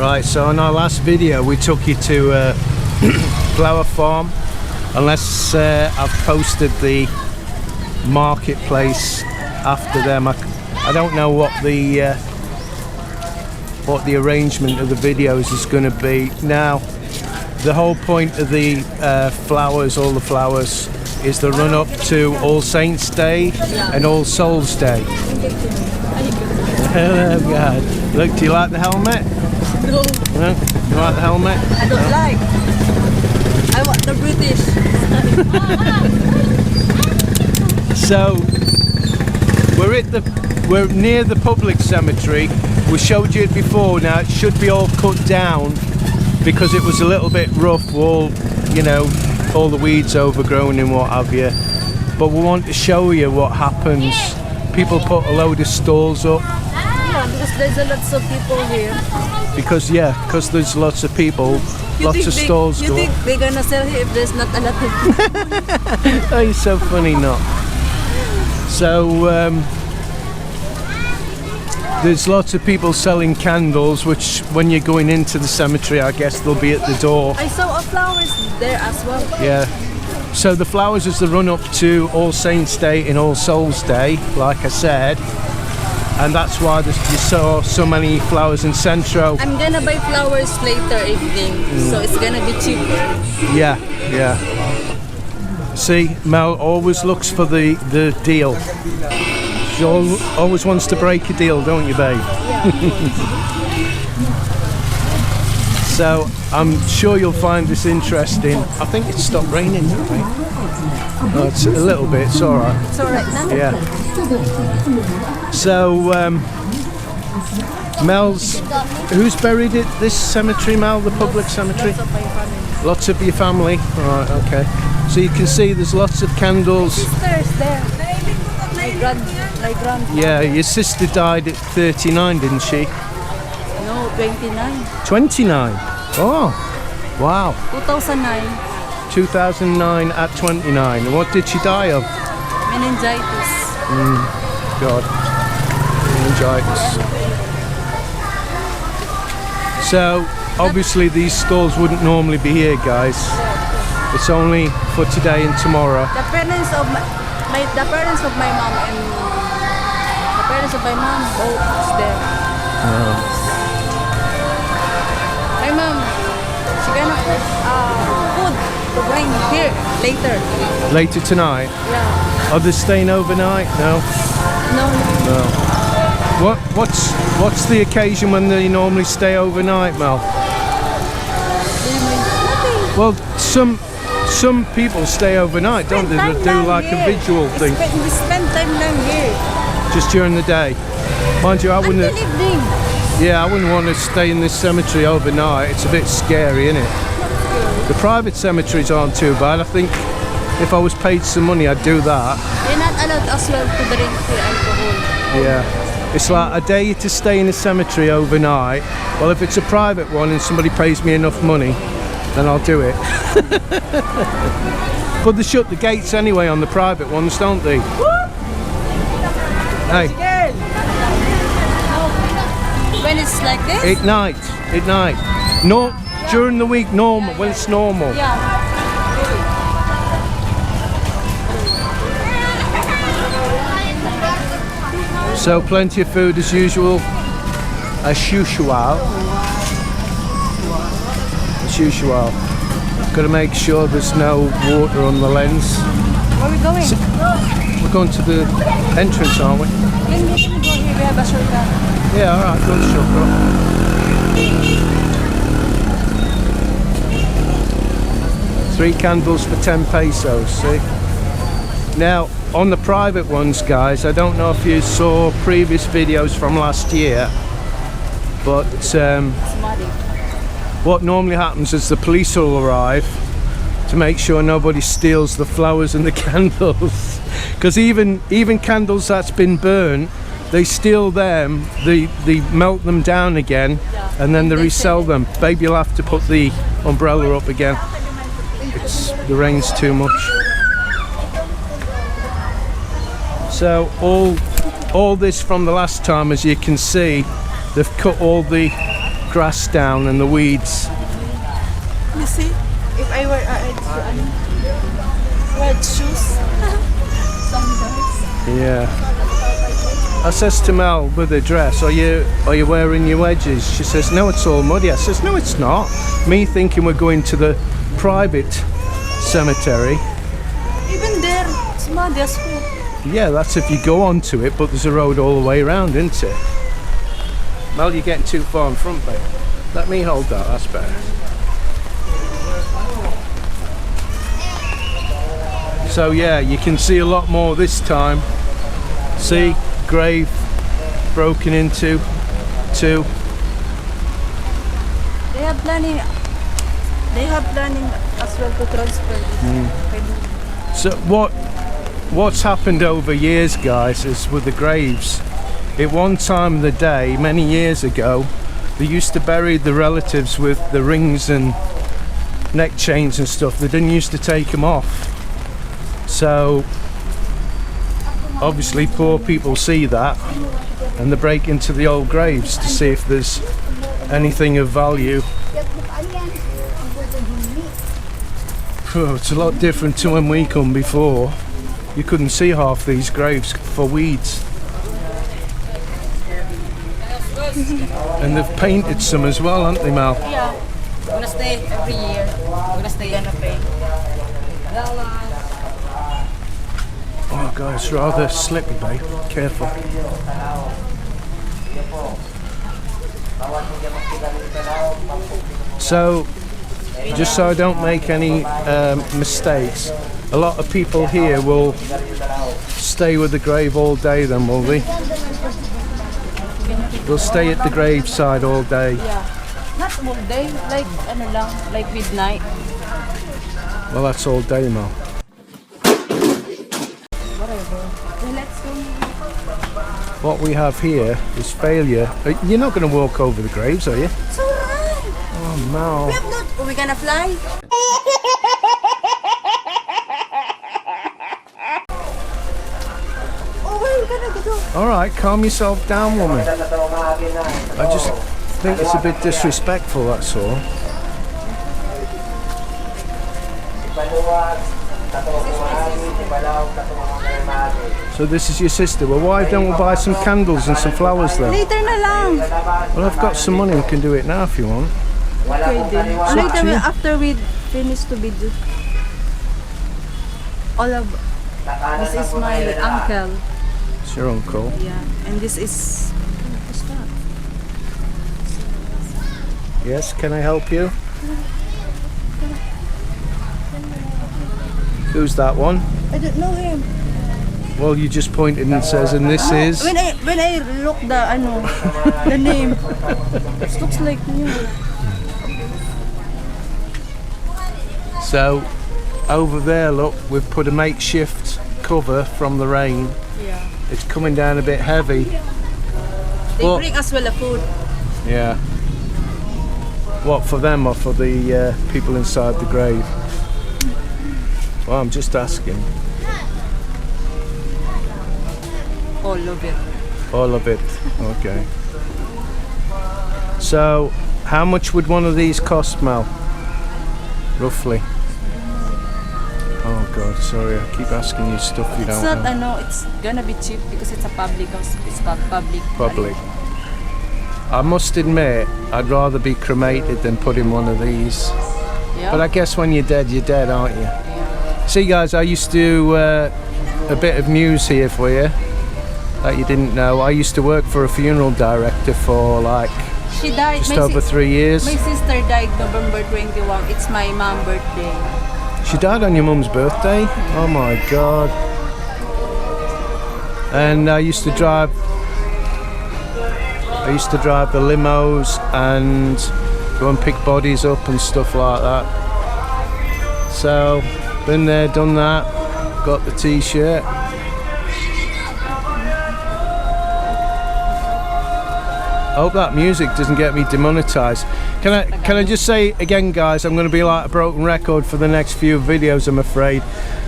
Right, so in our last video we took you to Flower Farm. Unless I've posted the marketplace after them, I don't know what the arrangement of the videos is going to be. Now, the whole point of the flowers, all the flowers, is the run up to All Saints Day and All Souls Day. Oh God! Look, do you like the helmet? No. No? You like the helmet? I don't like. I want the British. So we're near the public cemetery. We showed you it before. Now it should be all cut down because it was a little bit rough. All, you know, all the weeds overgrown and what have you. But we want to show you what happens. People put a load of stalls up. Yeah, because there's a lot of people here. Because there's lots of people, lots of stalls. You think they're gonna sell here if there's not a lot of people? Oh, you're so funny, not. So there's lots of people selling candles, which when you're going into the cemetery, I guess they'll be at the door. I saw flowers there as well. Yeah. So the flowers is the run up to All Saints Day and All Souls Day, like I said. And that's why you saw so many flowers in Centro. I'm gonna buy flowers later evening, so it's gonna be cheaper. Yeah, yeah. See, Mel always looks for the deal. She always wants to break a deal, don't you, babe? Yeah. So I'm sure you'll find this interesting. I think it stopped raining, didn't it? Oh, it's a little bit. It's all right. It's all right now. Yeah. So Mel's, who's buried at this cemetery, Mel? The public cemetery? Lots of my family. Lots of your family. Right. Okay. So you can see there's lots of candles. Sisters there. My grandfather. Yeah, your sister died at 39, didn't she? No, 29. 29. Oh, wow. 2009. 2009 at 29. And what did she die of? Meningitis. God. Meningitis. So, obviously these stalls wouldn't normally be here, guys. It's only for today and tomorrow. The parents of my mom and the parents of my mom both is there. My mom, she gonna cook food to bring here later. Later tonight? Yeah. Are they staying overnight? No? No. What's the occasion when they normally stay overnight, Mel? Nothing. Well, some people stay overnight, don't they? They do like a visual thing. We spend time down here. Just during the day. Mind you, I wouldn't. Until evening. Yeah, I wouldn't want to stay in this cemetery overnight. It's a bit scary, isn't it? The private cemeteries aren't too bad. I think if I was paid some money, I'd do that. They're not allowed as well to drink alcohol. Yeah. It's like I dare you to stay in a cemetery overnight. Well, if it's a private one and somebody pays me enough money, then I'll do it. But they shut the gates anyway on the private ones, don't they? Hey. When it's like this? At night. No, during the week, normal. When it's normal. Yeah. So plenty of food as usual. As usual. Got to make sure there's no water on the lens. Where are we going? We're going to the entrance, aren't we? Let me go here. We have a shortcut. Yeah, alright, go to shortcut. 3 candles for 10 pesos, see? Now, on the private ones, guys, I don't know if you saw previous videos from last year, but what normally happens is the police will arrive to make sure nobody steals the flowers and the candles. Because even candles that's been burnt, they steal them, they melt them down again, and then they resell them. Babe, you'll have to put the umbrella up again. The rain's too much. So all this from the last time, as you can see, they've cut all the grass down and the weeds. You see, if I wear red shoes, sandals. Yeah. I says to Mel with her dress, are you wearing your wedges? She says, no, it's all muddy. I says, no, it's not. Me thinking we're going to the private cemetery. Even there, it's muddy as well. Yeah, that's if you go onto it, but there's a road all the way around, isn't it? Mel, you're getting too far in front, babe. Let me hold that, that's better. So yeah, you can see a lot more this time. See, grave broken into two. They have planning as well to transfer this. So what's happened over years, guys, is with the graves. At one time of the day, many years ago, they used to bury the relatives with the rings and neck chains and stuff. They didn't used to take them off. So obviously poor people see that and they break into the old graves to see if there's anything of value. It's a lot different to when we come before. You couldn't see half these graves for weeds. And they've painted some as well, haven't they, Mal? Yeah, we're gonna stay every year. We're gonna stay in a paint. Oh God, it's rather slippy, babe. Careful. So, just so I don't make any mistakes, a lot of people here will stay with the grave all day then, will they? They'll stay at the graveside all day. Yeah, not all day, like ano lang, like midnight. Well, that's all day, Mal. What we have here is failure. You're not going to walk over the graves, are you? It's alright. Oh, Mal. Are we gonna fly? Oh, where are we gonna go? All right, calm yourself down, woman. I just think it's a bit disrespectful, that's all. So this is your sister. Well, why don't we buy some candles and some flowers then? Later na lang. Well, I've got some money. We can do it now if you want. Okay then. Later, after we finish the video. All of this is my uncle. It's your uncle. Yeah, and this is. What's that? Yes, can I help you? Who's that one? I don't know him. Well, you just pointed and says, and this is. When I look the name, it looks like you. So, over there, look, we've put a makeshift cover from the rain. Yeah. It's coming down a bit heavy. They bring us well a food. Yeah. What, for them or for the people inside the grave? Well, I'm just asking. All of it. All of it. Okay. So, how much would one of these cost, Mel? Roughly. Oh God, sorry. I keep asking you stuff you don't know. It's not. I know it's gonna be cheap because it's a public house. It's not public. Public. I must admit, I'd rather be cremated than put in one of these. Yeah. But I guess when you're dead, aren't you? Yeah. See, guys, I used to a bit of news here for you that you didn't know. I used to work for a funeral director for like She died. just over 3 years. My sister died November 21. It's my mom's birthday. She died on your mum's birthday? Oh my God. And I used to drive the limos and go and pick bodies up and stuff like that. So, been there, done that, got the t-shirt. I hope that music doesn't get me demonetized. Can I just say again, guys, I'm going to be like a broken record for the next few videos, I'm afraid.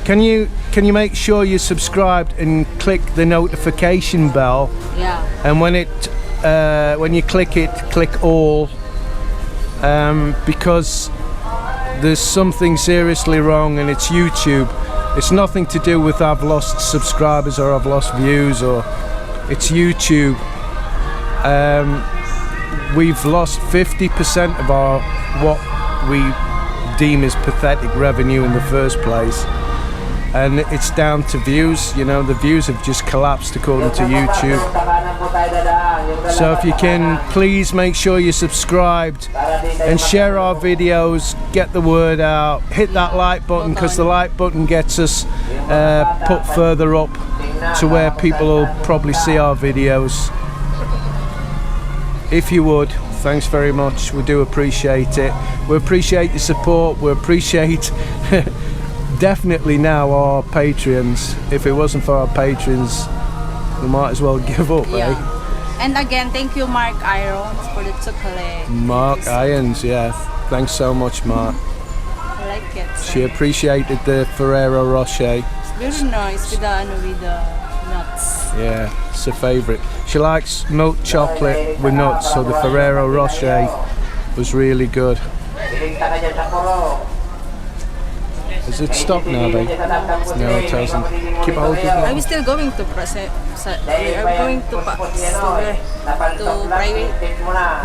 Can you make sure you're subscribed and click the notification bell? Yeah. And when you click it, click all, because there's something seriously wrong, and it's YouTube. It's nothing to do with I've lost subscribers or I've lost views, or it's YouTube. We've lost 50% of our what we deem as pathetic revenue in the first place, and it's down to views. You know, the views have just collapsed according to YouTube. So if you can, please make sure you're subscribed and share our videos, get the word out, hit that like button, because the like button gets us put further up to where people will probably see our videos. If you would, thanks very much. We do appreciate it. We appreciate your support. We appreciate definitely now our Patreons. If it wasn't for our patrons, we might as well give up, eh? And again, thank you, Mark Irons, for the chocolate. Mark Irons, yeah. Thanks so much, Mark. I like it. She appreciated the Ferrero Rocher. It's very nice with the nuts. Yeah, it's her favourite. She likes milk chocolate with nuts, so the Ferrero Rocher was really good. Has it stopped now, babe? No, it hasn't. Keep hold of it. I'm still going to present. We are going to private.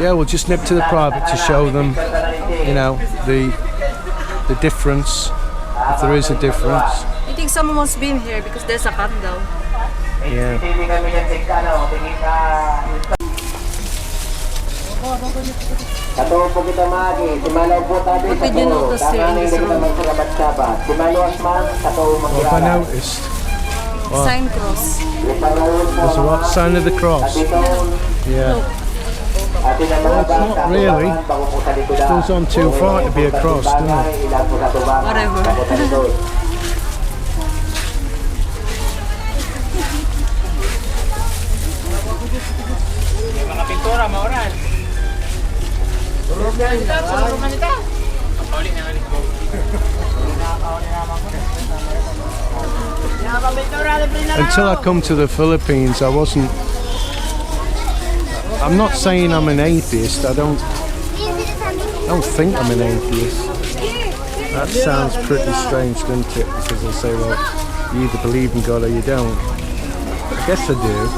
Yeah, we'll just nip to the private to show them, you know, the difference, if there is a difference. I think someone must been here because there's a candle. Yeah. What did you notice here in this room? What have I noticed? What? Sign cross. There's a what? Sign of the cross? Yeah. Well, it's not really. It goes on too far to be a cross, doesn't it? Whatever. Until I come to the Philippines, I'm not saying I'm an atheist. I don't think I'm an atheist. That sounds pretty strange, doesn't it? Because I say, well, you either believe in God or you don't. I guess I do.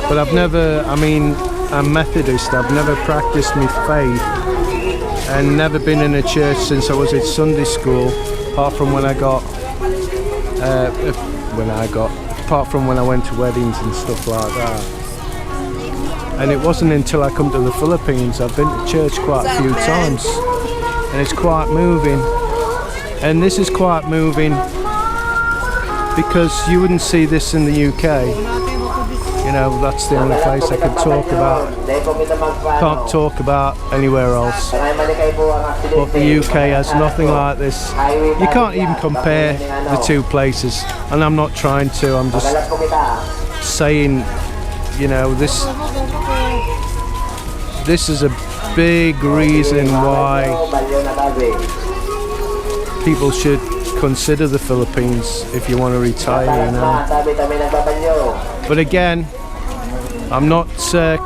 But I've never, I'm Methodist. I've never practiced my faith and never been in a church since I was at Sunday school, apart from when I went to weddings and stuff like that. And it wasn't until I come to the Philippines, I've been to church quite a few times, and it's quite moving. And this is quite moving because you wouldn't see this in the UK. You know, that's the only place I can talk about. Can't talk about anywhere else. But the UK has nothing like this. You can't even compare the two places. And I'm not trying to, I'm just saying, you know, this is a big reason why people should consider the Philippines if you want to retire, you know. But again, I'm not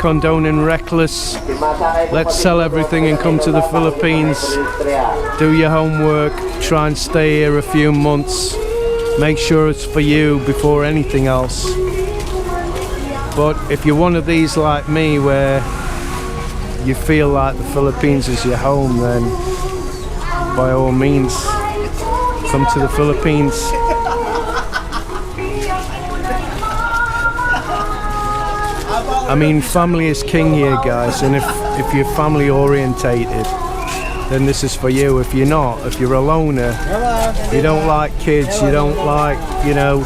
condoning reckless. Let's sell everything and come to the Philippines. Do your homework, try and stay here a few months. Make sure it's for you before anything else. But if you're one of these like me where you feel like the Philippines is your home, then by all means, come to the Philippines. I mean, family is king here, guys, and if you're family orientated, then this is for you. If you're not, if you're a loner, you don't like kids, you don't like, you know,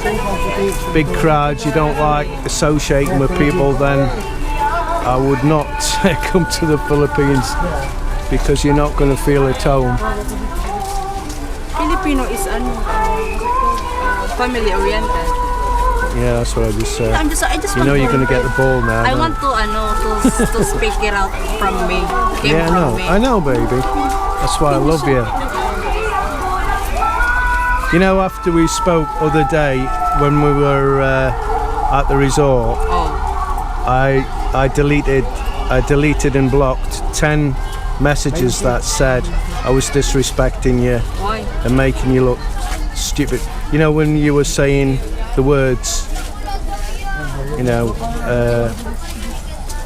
big crowds, you don't like associating with people, then I would not come to the Philippines, because you're not going to feel at home. Filipino is family oriented. Yeah, that's what I just said. I just you know you're going to get the ball now. I want to speak it out from me. Yeah, I know, baby. That's why I love you. You know, after we spoke other day when we were at the resort, I deleted I deleted and blocked 10 messages that said I was disrespecting you Why? and making you look stupid. You know, when you were saying the words, you know,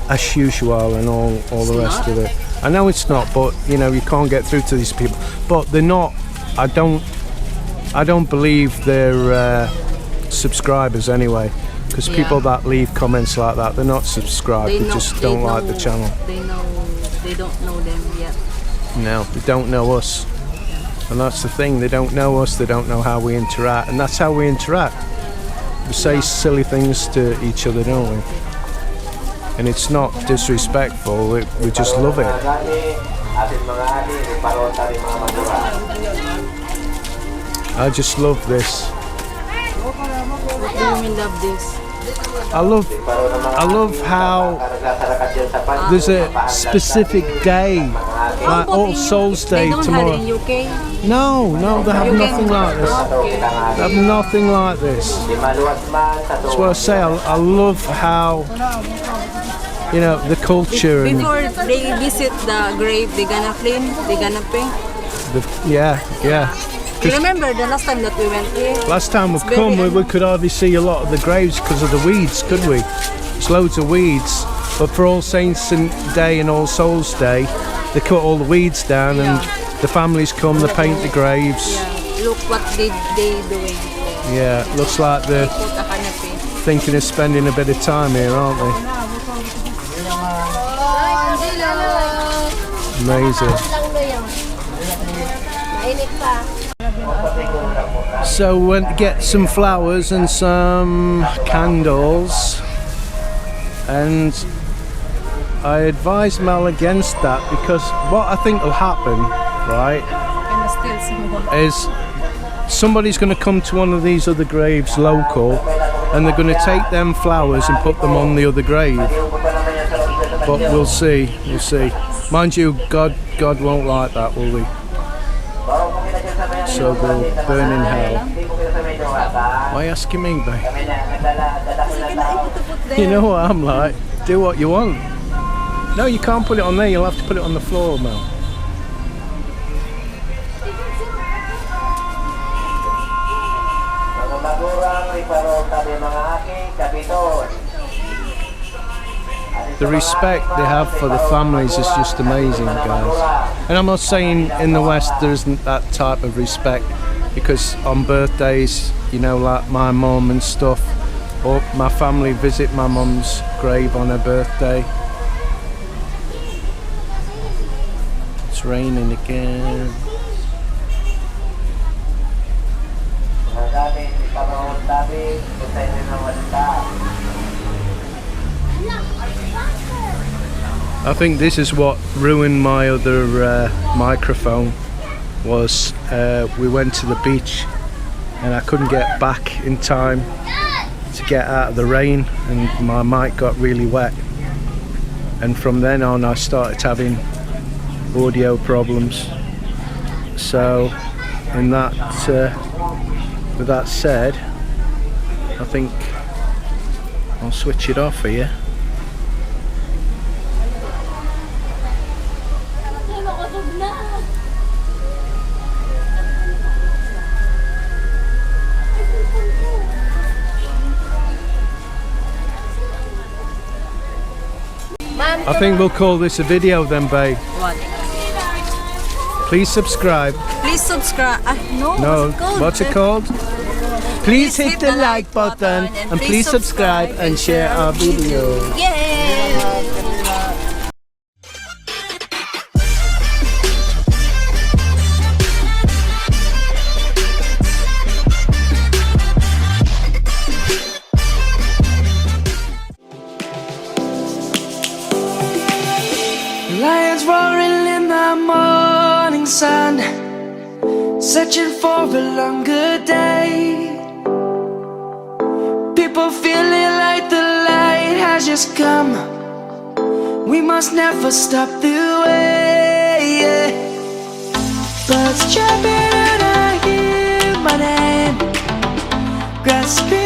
as usual and all the rest of it. I know it's not, but you know, you can't get through to these people. But they're not. I don't believe they're subscribers anyway, because people that leave comments like that, they're not subscribed. They just don't like the channel. They don't know them yet. No, they don't know us, and that's the thing. They don't know us. They don't know how we interact, and that's how we interact. We say silly things to each other, don't we? And it's not disrespectful. We just love it. I just love this. What do you mean love this? I love how there's a specific day, like All Souls Day tomorrow. They don't have it in UK? No, they have nothing like this. They have nothing like this. That's what I say. I love how, you know, the culture and Before they visit the grave, they gonna clean, they gonna paint. yeah. You remember the last time that we went here? Last time we've come, we could hardly see a lot of the graves because of the weeds, could we? There's loads of weeds. But for All Saints Day and All Souls Day, they cut all the weeds down and the families come, they paint the graves. Yeah. Look what they doing. Yeah, looks like they're Put a canopy. thinking of spending a bit of time here, aren't they? Amazing. So we went to get some flowers and some candles, and I advised Mel against that because what I think will happen, right, is somebody's going to come to one of these other graves local and they're going to take them flowers and put them on the other grave. But we'll see. Mind you, God won't like that, will we? So they'll burn in hell. Why are you asking me, babe? You know what I'm like. Do what you want. No, you can't put it on there. You'll have to put it on the floor, Mel. The respect they have for the families is just amazing, guys. And I'm not saying in the West there isn't that type of respect, because on birthdays, you know, like my mum and stuff, or my family visit my mum's grave on her birthday. It's raining again. I think this is what ruined my other microphone. Was we went to the beach and I couldn't get back in time to get out of the rain, and my mic got really wet, and from then on I started having audio problems. So in that with that said, I think I'll switch it off for you. I think we'll call this a video then, babe. What? Please subscribe. Please subscribe. No, What's it called? Please hit the like button and please subscribe and share our video. Yay! Lions roaring in the morning sun, searching for a longer day. People feeling like the light has just come. We must never stop the way. Birds chirping and I hear my name, grasping